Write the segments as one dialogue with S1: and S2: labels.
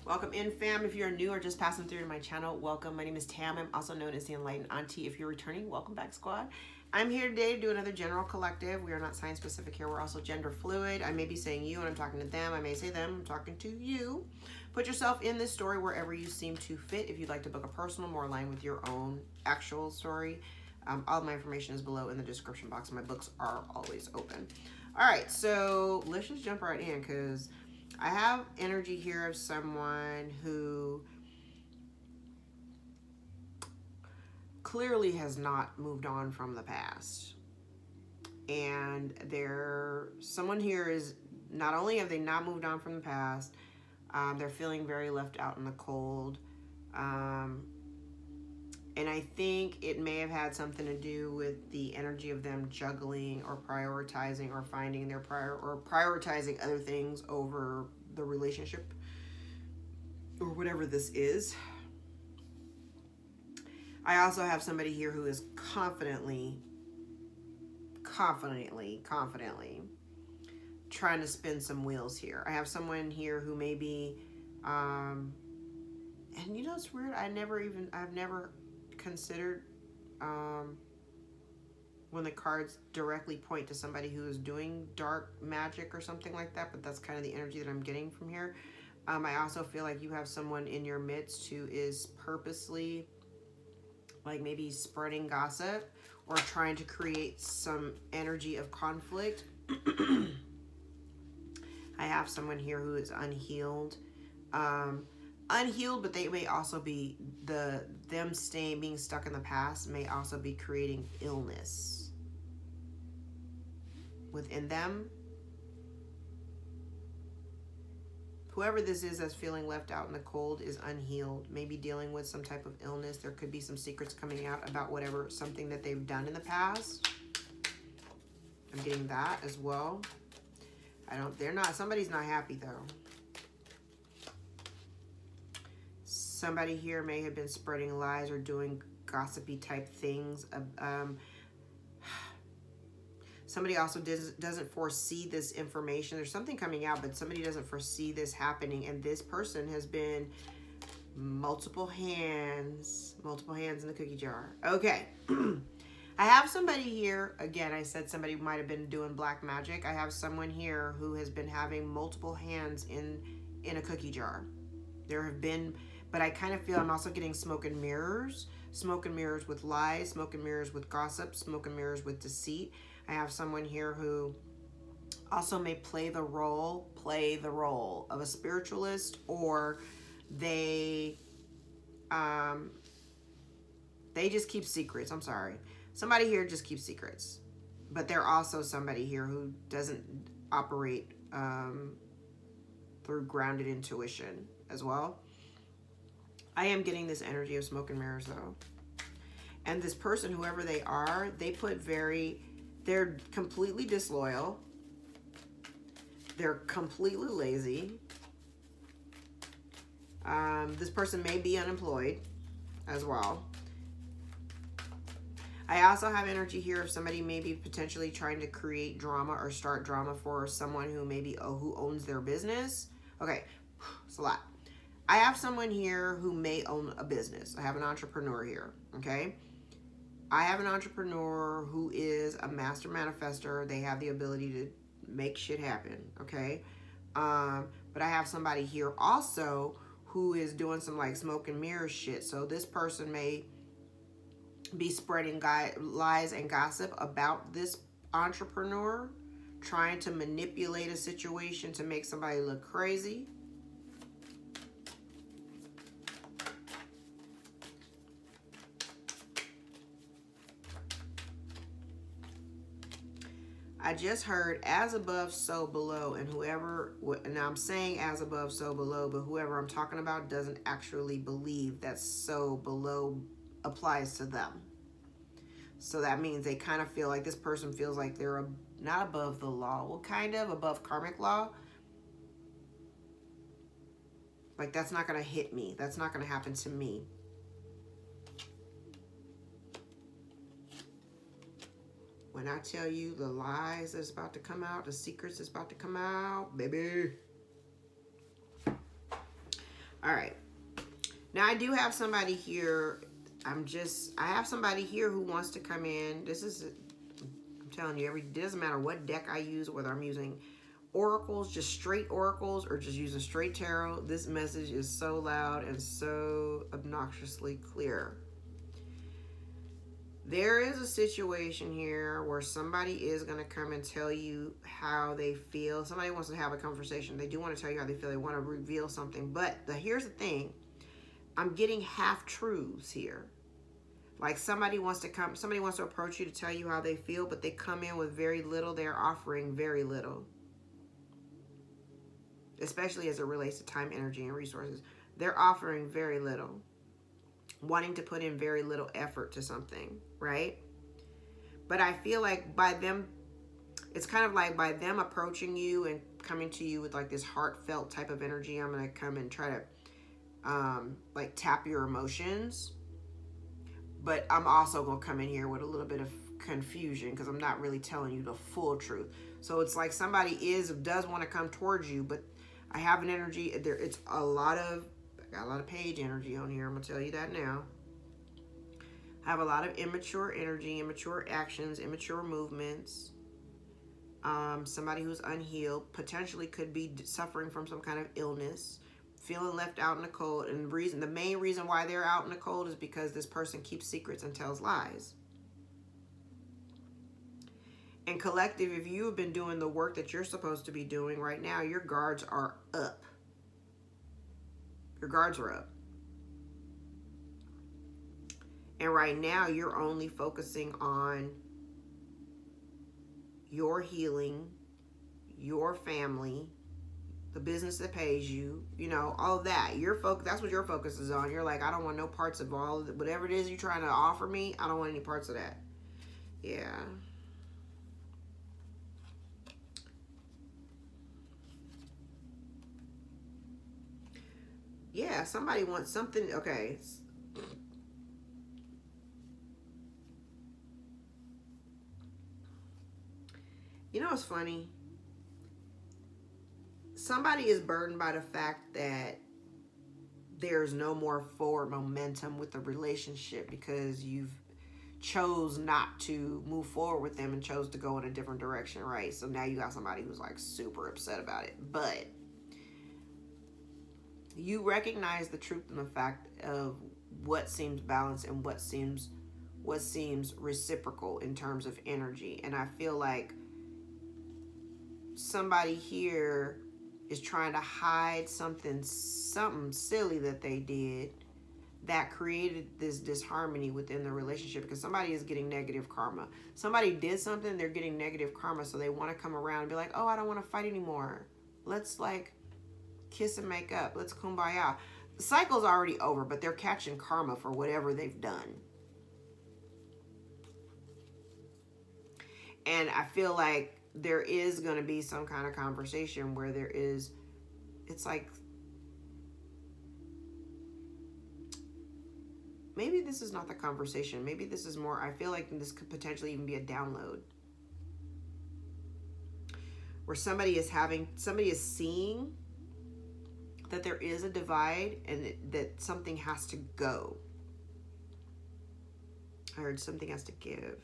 S1: Welcome in, fam. If you're new or just passing through to my channel, welcome. My name is Tam. I'm also known as the Enlightened Auntie. If you're returning, welcome back, squad. I'm here today to do another general collective. We are not science specific here. We're also gender fluid. I may be saying you when I'm talking to them. I may say them. I'm talking to you. Put yourself in this story wherever you seem to fit. If you'd like to book a personal, more aligned with your own actual story, all my information is below in the description box. My books are always open. All right, so let's just jump right in because I have energy here of someone who clearly has not moved on from the past. And someone here is, not only have they not moved on from the past, they're feeling very left out in the cold. And I think it may have had something to do with the energy of them juggling or prioritizing or finding their prioritizing other things over the relationship or whatever this is. I also have somebody here who is confidently trying to spin some wheels here. I have someone here who may be, and you know, it's weird. I've never considered when the cards directly point to somebody who is doing dark magic or something like that, but that's kind of the energy that I'm getting from here. I also feel like you have someone in your midst who is purposely, like, maybe spreading gossip or trying to create some energy of conflict. I have someone here who is unhealed. Unhealed, but they may also be being stuck in the past may also be creating illness within them. Whoever this is that's feeling left out in the cold is unhealed, maybe dealing with some type of illness. There could be some secrets coming out about something that they've done in the past. I'm getting that as well. Somebody's not happy though. Somebody here may have been spreading lies or doing gossipy type things. Somebody also doesn't foresee this information. There's something coming out, but somebody doesn't foresee this happening. And this person has been multiple hands in the cookie jar. Okay. I have somebody here. Again, I said somebody might have been doing black magic. I have someone here who has been having multiple hands in a cookie jar. There have been... But I kind of feel I'm also getting smoke and mirrors with lies, smoke and mirrors with gossip, smoke and mirrors with deceit. I have someone here who also may play the role of a spiritualist, or they just keep secrets. I'm sorry. Somebody here just keeps secrets. But they're also somebody here who doesn't operate through grounded intuition as well. I am getting this energy of smoke and mirrors though. And this person, whoever they are, they're completely disloyal. They're completely lazy. This person may be unemployed as well. I also have energy here of somebody maybe potentially trying to create drama or start drama for someone who who owns their business. Okay, it's a lot. I have someone here who may own a business. I have an entrepreneur here, okay? I have an entrepreneur who is a master manifester. They have the ability to make shit happen, okay? But I have somebody here also who is doing some like smoke and mirror shit. So this person may be spreading lies and gossip about this entrepreneur, trying to manipulate a situation to make somebody look crazy. I just heard as above, so below, and and I'm saying as above, so below, but whoever I'm talking about doesn't actually believe that so below applies to them. So that means they kind of feel like this person feels like they're not above the law. Well, kind of above karmic law. Like, that's not going to hit me. That's not going to happen to me. When I tell you the lies that's about to come out, the secrets that's about to come out, baby. All right. Now I do have somebody here. I have somebody here who wants to come in. I'm telling you, it doesn't matter what deck I use, whether I'm using oracles, just straight oracles, or just using straight tarot. This message is so loud and so obnoxiously clear. There is a situation here where somebody is going to come and tell you how they feel. Somebody wants to have a conversation. They do want to tell you how they feel. They want to reveal something. But here's the thing. I'm getting half-truths here. Like somebody wants to approach you to tell you how they feel, but they come in with very little. They're offering very little. Especially as it relates to time, energy, and resources. They're offering very little. Wanting to put in very little effort to something, right? But I feel like by them, it's kind of like by them approaching you and coming to you with like this heartfelt type of energy, I'm going to come and try to like tap your emotions. But I'm also going to come in here with a little bit of confusion because I'm not really telling you the full truth. So it's like somebody does want to come towards you, but I have an energy there. It's I got a lot of page energy on here. I'm going to tell you that now. I have a lot of immature energy, immature actions, immature movements. Somebody who's unhealed, potentially could be suffering from some kind of illness, feeling left out in the cold. And the main reason why they're out in the cold is because this person keeps secrets and tells lies. And collective, if you have been doing the work that you're supposed to be doing right now, your guards are up. Your guards are up. And right now, you're only focusing on your healing, your family, the business that pays you, all of that. That's what your focus is on. You're like, I don't want no parts of all of it. Whatever it is you're trying to offer me, I don't want any parts of that. Yeah. Yeah, somebody wants something. Okay. You know what's funny? Somebody is burdened by the fact that there's no more forward momentum with the relationship because you've chose not to move forward with them and chose to go in a different direction, right? So now you got somebody who's like super upset about it. But you recognize the truth and the fact of what seems balanced and what seems reciprocal in terms of energy. And I feel like somebody here is trying to hide something silly that they did that created this disharmony within the relationship, because somebody is getting negative karma. Somebody did something, they're getting negative karma, so they want to come around and be like, oh, I don't want to fight anymore. Let's like kiss and make up. Let's kumbaya. The cycle's already over, but they're catching karma for whatever they've done. And I feel like there is going to be some kind of conversation where it's like, maybe this is not the conversation. Maybe this is more, I feel like this could potentially even be a download. Where somebody is seeing that there is a divide and that something has to go. I heard something has to give.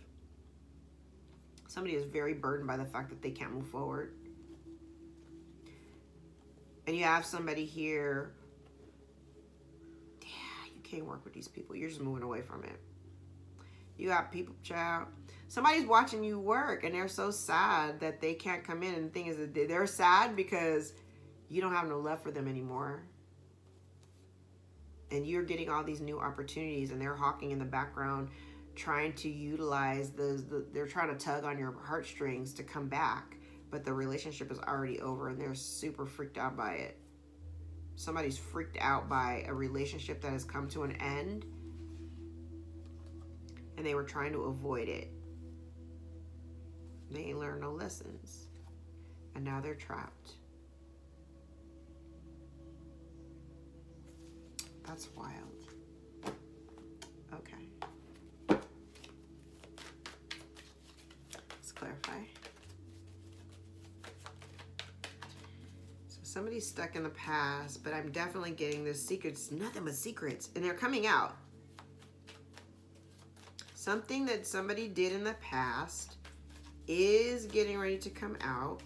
S1: Somebody is very burdened by the fact that they can't move forward. And you have somebody here, you can't work with these people. You're just moving away from it. You got people, child. Somebody's watching you work and they're so sad that they can't come in. And the thing is that they're sad because you don't have no love for them anymore. And you're getting all these new opportunities and they're hawking in the background, trying to utilize they're trying to tug on your heartstrings to come back, but the relationship is already over and they're super freaked out by it. Somebody's freaked out by a relationship that has come to an end and they were trying to avoid it. They ain't learned no lessons and now they're trapped. That's wild. Okay. Let's clarify. So Somebody's stuck in the past, but I'm definitely getting this secrets, nothing but secrets, and they're coming out. Something that somebody did in the past is getting ready to come out.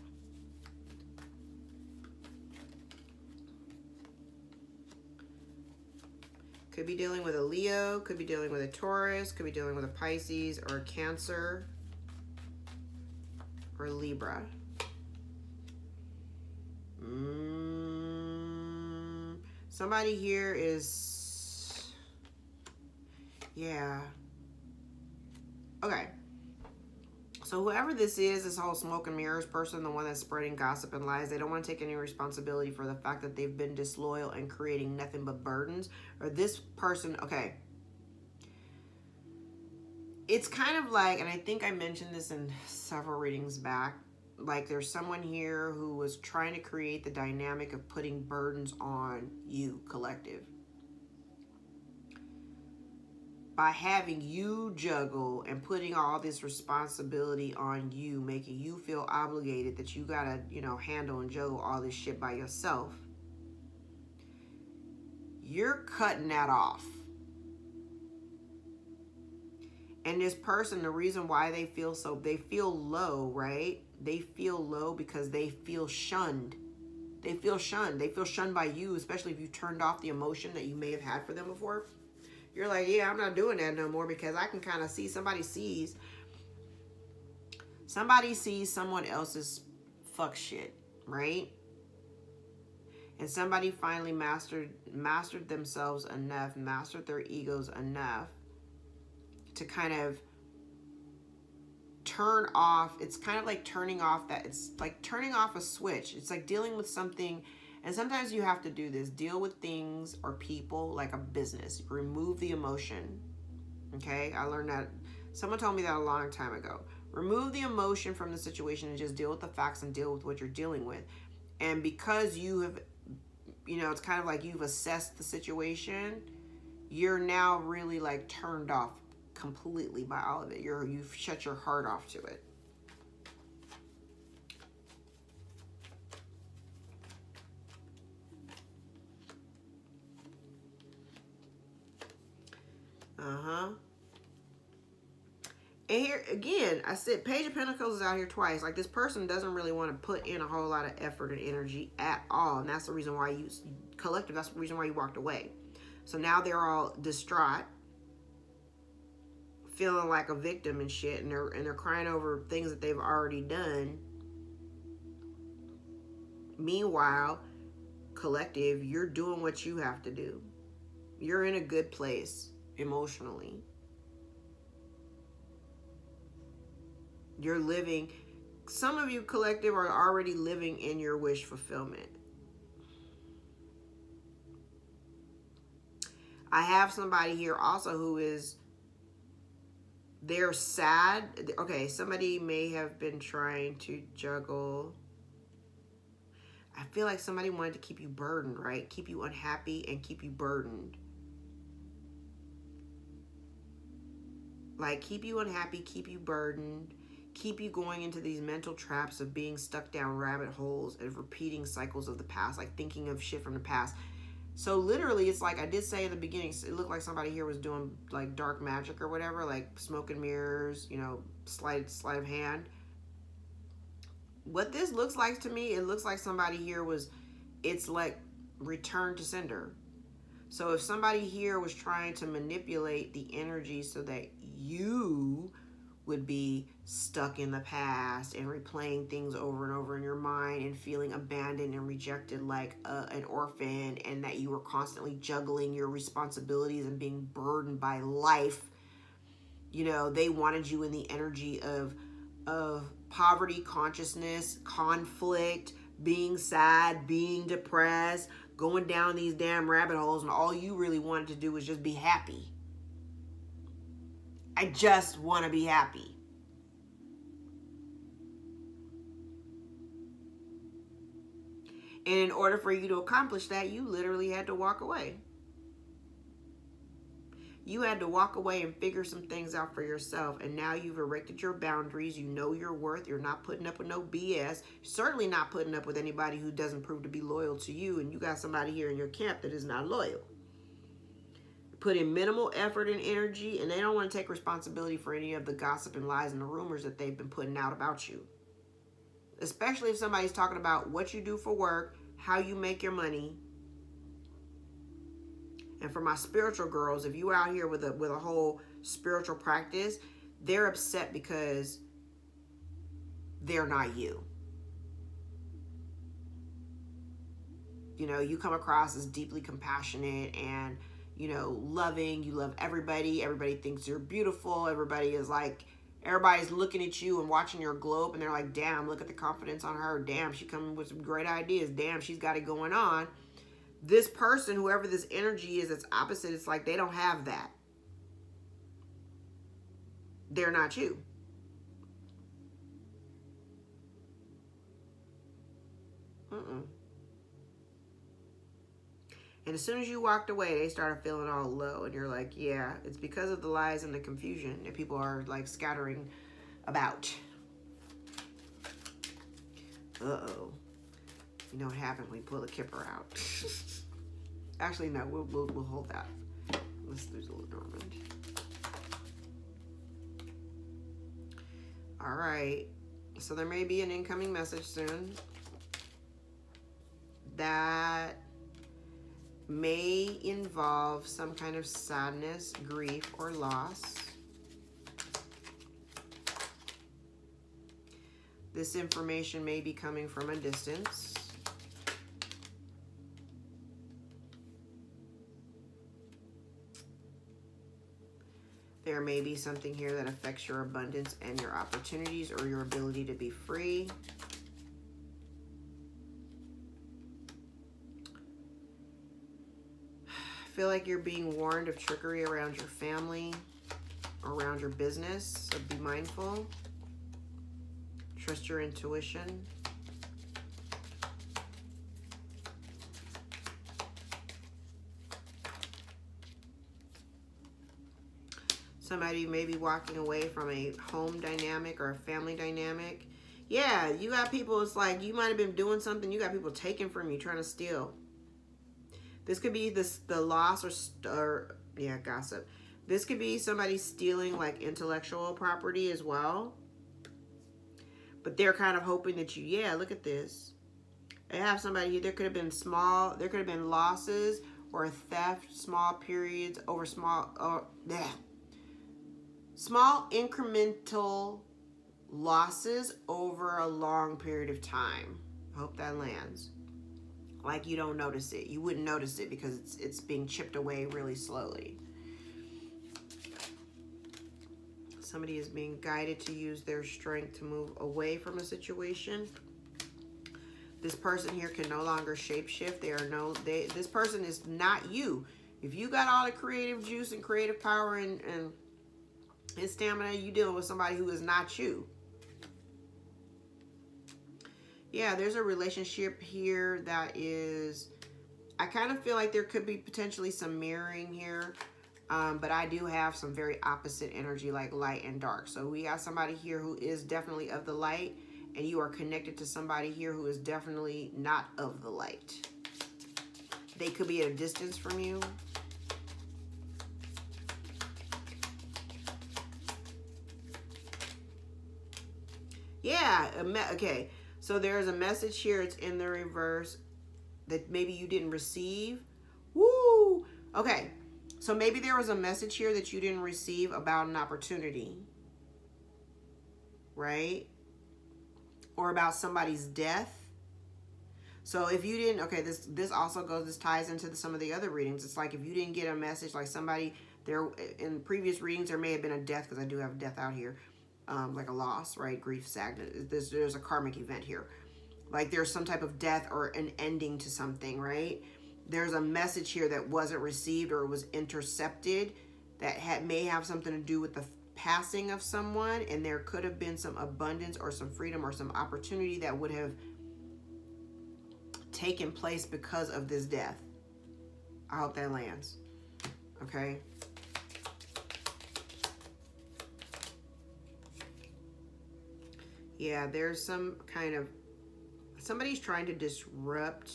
S1: Could be dealing with a Leo, could be dealing with a Taurus, could be dealing with a Pisces or a Cancer or Libra. Somebody here is, yeah. Okay. So whoever this is, this whole smoke and mirrors person, the one that's spreading gossip and lies, they don't want to take any responsibility for the fact that they've been disloyal and creating nothing but burdens. Or this person, okay. It's kind of like, and I think I mentioned this in several readings back, like there's someone here who was trying to create the dynamic of putting burdens on you, collective. By having you juggle and putting all this responsibility on you, making you feel obligated that you gotta, you know, handle and juggle all this shit by yourself, you're cutting that off. And this person, the reason why they feel low, right? They feel low because they feel shunned. They feel shunned. They feel shunned by you, especially if you turned off the emotion that you may have had for them before. You're like, yeah, I'm not doing that no more because I can kind of see somebody sees someone else's fuck shit, right? And somebody finally mastered themselves enough, mastered their egos enough to kind of turn off. It's kind of like turning off that, it's like turning off a switch. It's like dealing with something. And sometimes you have to do this. Deal with things or people like a business. Remove the emotion. Okay? I learned that. Someone told me that a long time ago. Remove the emotion from the situation and just deal with the facts and deal with what you're dealing with. And because you have, you know, it's kind of like you've assessed the situation, you're now really like turned off completely by all of it. You've shut your heart off to it. And here again, I said Page of Pentacles is out here twice. Like this person doesn't really want to put in a whole lot of effort and energy at all. And that's the reason why you, collective, that's the reason why you walked away. So now they're all distraught, feeling like a victim and shit. And they're crying over things that they've already done. Meanwhile, collective, you're doing what you have to do. You're in a good place emotionally. You're living, some of you collective are already living in your wish fulfillment. I have somebody here also who is, they're sad. Okay, somebody may have been trying to juggle. I feel like somebody wanted to keep you burdened, right? Keep you unhappy and keep you burdened. Like keep you unhappy, keep you burdened. Keep you going into these mental traps of being stuck down rabbit holes and repeating cycles of the past, like thinking of shit from the past. So literally, it's like I did say in the beginning, it looked like somebody here was doing like dark magic or whatever, like smoke and mirrors, you know, sleight of hand. What this looks like to me, it looks like somebody here was, it's like return to sender. So if somebody here was trying to manipulate the energy so that you would be stuck in the past and replaying things over and over in your mind and feeling abandoned and rejected like an orphan, and that you were constantly juggling your responsibilities and being burdened by life, you know, they wanted you in the energy of poverty consciousness, conflict, being sad, being depressed, going down these damn rabbit holes, and all you really wanted to do was just be happy. I just want to be happy. And in order for you to accomplish that, you literally had to walk away. You had to walk away and figure some things out for yourself. And now you've erected your boundaries. You know your worth. You're not putting up with no BS. Certainly not putting up with anybody who doesn't prove to be loyal to you. And you got somebody here in your camp that is not loyal. Put in minimal effort and energy. And they don't want to take responsibility for any of the gossip and lies and the rumors that they've been putting out about you. Especially if somebody's talking about what you do for work, how you make your money. And for my spiritual girls, if you out here with a whole spiritual practice, they're upset because they're not you. You know, you come across as deeply compassionate and, you know, loving. You love everybody. Everybody thinks you're beautiful. Everybody's looking at you and watching your globe, and they're like, damn, look at the confidence on her. Damn, she coming with some great ideas. Damn, she's got it going on. This person, whoever this energy is that's opposite, it's like they don't have that. They're not you. And as soon as you walked away, they started feeling all low. And you're like, yeah, it's because of the lies and the confusion that people are like scattering about. Uh-oh. You know what happened when we pull the kipper out. Actually, no, we'll hold that. Let's do a little Normand. All right. So there may be an incoming message soon that may involve some kind of sadness, grief, or loss. This information may be coming from a distance. There may be something here that affects your abundance and your opportunities or your ability to be free. I feel like you're being warned of trickery around your family or around your business, so be mindful. Trust your intuition. Somebody may be walking away from a home dynamic or a family dynamic. Yeah, you got people, it's like you might have been doing something, you got people taking from you, trying to steal. This could be the loss or gossip. This could be somebody stealing like intellectual property as well. But they're kind of hoping that look at this. They have somebody, there could have been losses or theft, small periods over small incremental losses over a long period of time. I hope that lands. Like you don't notice it. You wouldn't notice it because it's being chipped away really slowly. Somebody is being guided to use their strength to move away from a situation. This person here can no longer shapeshift. This person is not you. If you got all the creative juice and creative power and stamina, you dealing with somebody who is not you. Yeah, there's a relationship here that is, I kind of feel like there could be potentially some mirroring here. But I do have some very opposite energy, like light and dark. So we got somebody here who is definitely of the light, and you are connected to somebody here who is definitely not of the light. They could be at a distance from you. Yeah, okay. So there's a message here. It's in the reverse that maybe you didn't receive. Woo! Okay. So maybe there was a message here that you didn't receive about an opportunity, right? Or about somebody's death. So if you didn't, okay, this also this ties into some of the other readings. It's like if you didn't get a message, like somebody there in previous readings, there may have been a death, because I do have death out here, like a loss, right? Grief, sadness. There's a karmic event here. Like there's some type of death or an ending to something, right? There's a message here that wasn't received or was intercepted that may have something to do with the passing of someone, and there could have been some abundance or some freedom or some opportunity that would have taken place because of this death. I hope that lands. Okay. Yeah, there's some kind of, somebody's trying to disrupt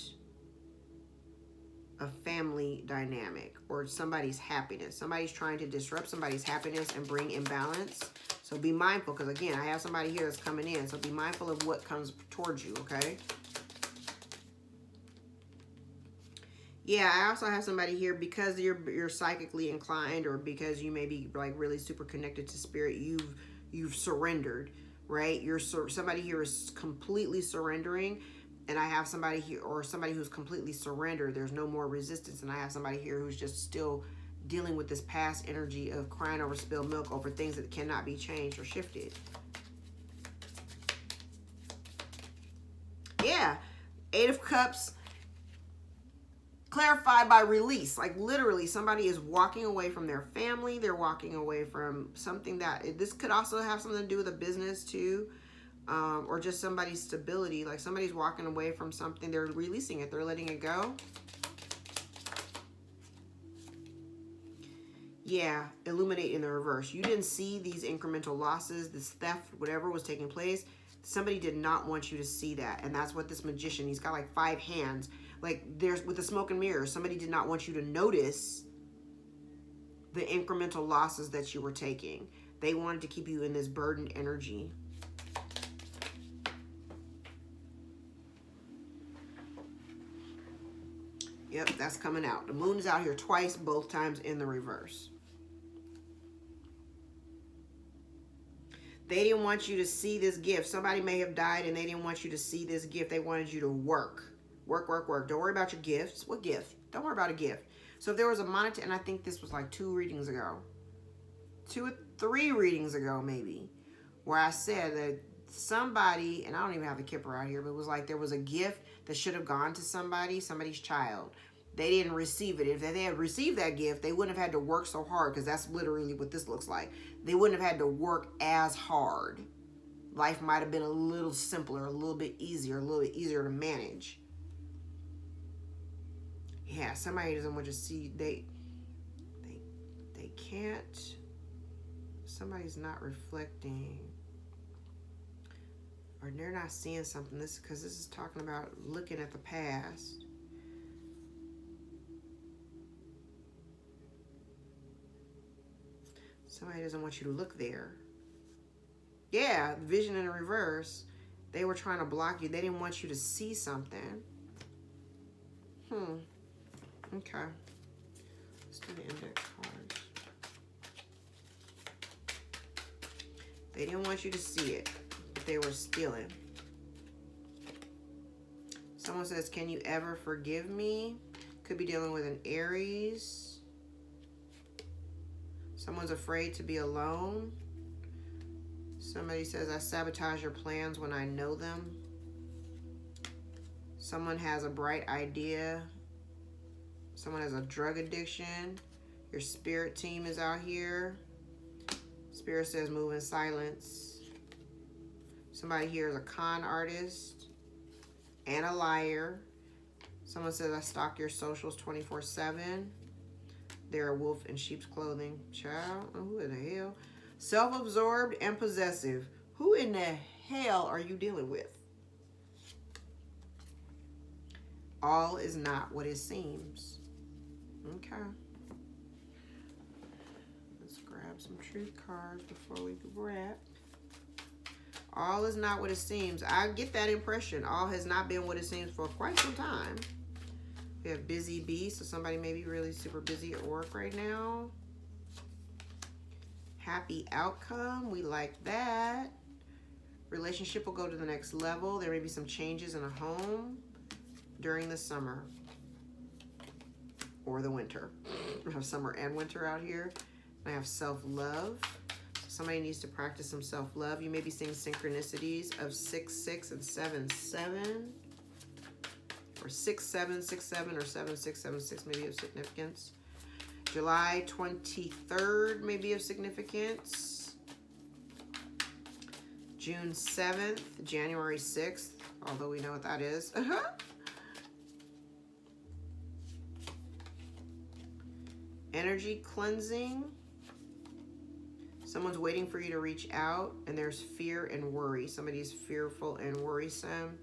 S1: a family dynamic or somebody's happiness. Somebody's trying to disrupt somebody's happiness and bring imbalance. So be mindful, because again, I have somebody here that's coming in. So be mindful of what comes towards you, okay? Yeah, I also have somebody here, because you're psychically inclined, or because you may be like really super connected to spirit, you've surrendered, right? Somebody here is completely surrendering, and I have somebody here, or somebody who's completely surrendered. There's no more resistance, and I have somebody here who's just still dealing with this past energy of crying over spilled milk over things that cannot be changed or shifted. Yeah, Eight of Cups. Clarified by release. Like literally somebody is walking away from their family. They're walking away from something that, this could also have something to do with a business too, or just somebody's stability. Like somebody's walking away from something. They're releasing it. They're letting it go. Yeah, illuminate in the reverse. You didn't see these incremental losses, this theft, whatever was taking place. Somebody did not want you to see that. And that's what this magician, he's got like 5 hands. Like there's with the smoke and mirrors, somebody did not want you to notice the incremental losses that you were taking. They wanted to keep you in this burdened energy. Yep, that's coming out. The moon is out here twice, both times in the reverse. They didn't want you to see this gift. Somebody may have died and they didn't want you to see this gift. They wanted you to work. Work, work, work. Don't worry about your gifts. What gift? Don't worry about a gift. So if there was a monetary, and I think this was like 2 readings ago. 2 or 3 readings ago maybe. Where I said that somebody, and I don't even have the kipper out here, but it was like there was a gift that should have gone to somebody's child. They didn't receive it. If they had received that gift, they wouldn't have had to work so hard, because that's literally what this looks like. They wouldn't have had to work as hard. Life might have been a little simpler, a little bit easier to manage. Yeah, somebody doesn't want to see, they can't, somebody's not reflecting, or they're not seeing something. This, because this is talking about looking at the past. Somebody doesn't want you to look there. Yeah, vision in the reverse. They were trying to block you. They didn't want you to see something. Okay. Let's do the index cards. They didn't want you to see it, but they were stealing. Someone says, can you ever forgive me? Could be dealing with an Aries. Someone's afraid to be alone. Somebody says, I sabotage your plans when I know them. Someone has a bright idea. Someone has a drug addiction. Your spirit team is out here. Spirit says move in silence. Somebody here is a con artist and a liar. Someone says I stalk your socials 24/7. They're a wolf in sheep's clothing. Child, who in the hell? Self-absorbed and possessive. Who in the hell are you dealing with? All is not what it seems. Okay. Let's grab some truth cards before we wrap. All is not what it seems. I get that impression. All has not been what it seems for quite some time. We have busy bee, so somebody may be really super busy at work right now. Happy outcome. We like that. Relationship will go to the next level. There may be some changes in a home during the summer or the winter. We have summer and winter out here. I have self-love. Somebody needs to practice some self-love. You may be seeing synchronicities of 6-6 and 7-7. Or 6-7-6-7 or 7-6-7-6 may be of significance. July 23rd may be of significance. June 7th, January 6th, although we know what that is. Energy cleansing. Someone's waiting for you to reach out, and there's fear and worry. Somebody's fearful and worrisome.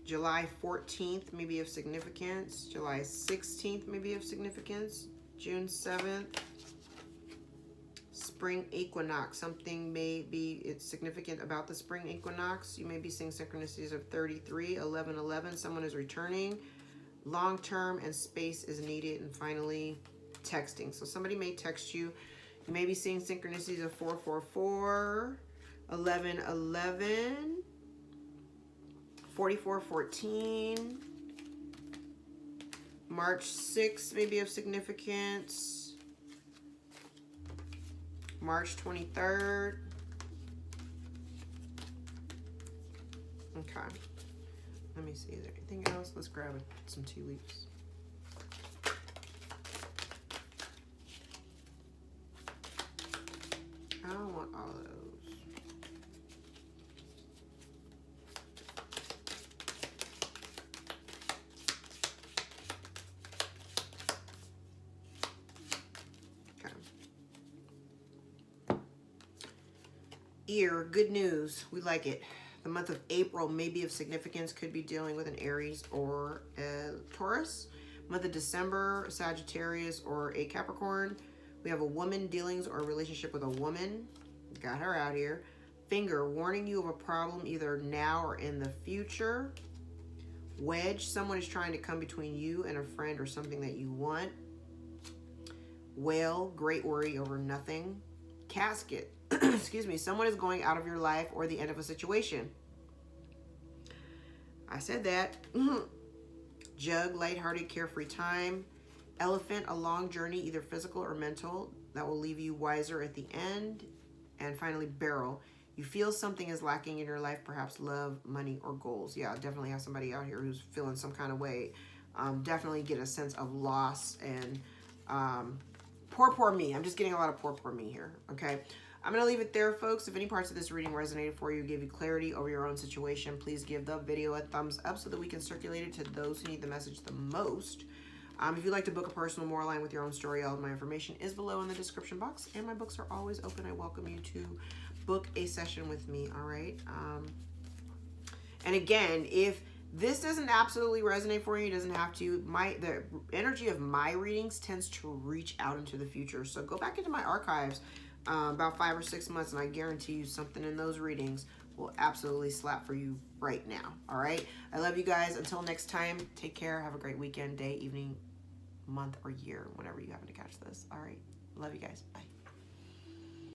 S1: July 14th may be of significance. July 16th may be of significance. June 7th. Spring equinox. Something may be it's significant about the spring equinox. You may be seeing synchronicities of 33, 11, 11. Someone is returning. Long term and space is needed. And finally, texting. So somebody may text you. You may be seeing synchronicities of 444, 11, 11, 44, 14. March 6th may be of significance. March 23rd. Okay. Let me see. Is there anything else? Let's grab some tea leaves. I don't want all of those. Okay. Ear, good news. We like it. The month of April may be of significance. Could be dealing with an Aries or a Taurus. Month of December, Sagittarius or a Capricorn. We have a woman dealings or a relationship with a woman. Got her out here. Finger, warning you of a problem either now or in the future. Wedge, someone is trying to come between you and a friend or something that you want. Whale, great worry over nothing. Casket, excuse me, someone is going out of your life or the end of a situation. I said that. Jug, lighthearted, carefree time. Elephant, a long journey, either physical or mental, that will leave you wiser at the end. And finally, barrel. You feel something is lacking in your life, perhaps love, money, or goals. Yeah, definitely have somebody out here who's feeling some kind of way. Definitely get a sense of loss and poor me. I'm just getting a lot of poor me here, okay? I'm going to leave it there, folks. If any parts of this reading resonated for you, gave you clarity over your own situation, please give the video a thumbs up so that we can circulate it to those who need the message the most. If you'd like to book a personal more aligned with your own story, all of my information is below in the description box, and my books are always open. I welcome you to book a session with me, all right? And again, if this doesn't absolutely resonate for you, it doesn't have to. The energy of my readings tends to reach out into the future. So go back into my archives about 5 or 6 months, and I guarantee you something in those readings will absolutely slap for you right now, all right? I love you guys. Until next time, take care. Have a great weekend, day, evening, month, or year, whenever you happen to catch this. All right. Love you guys. Bye.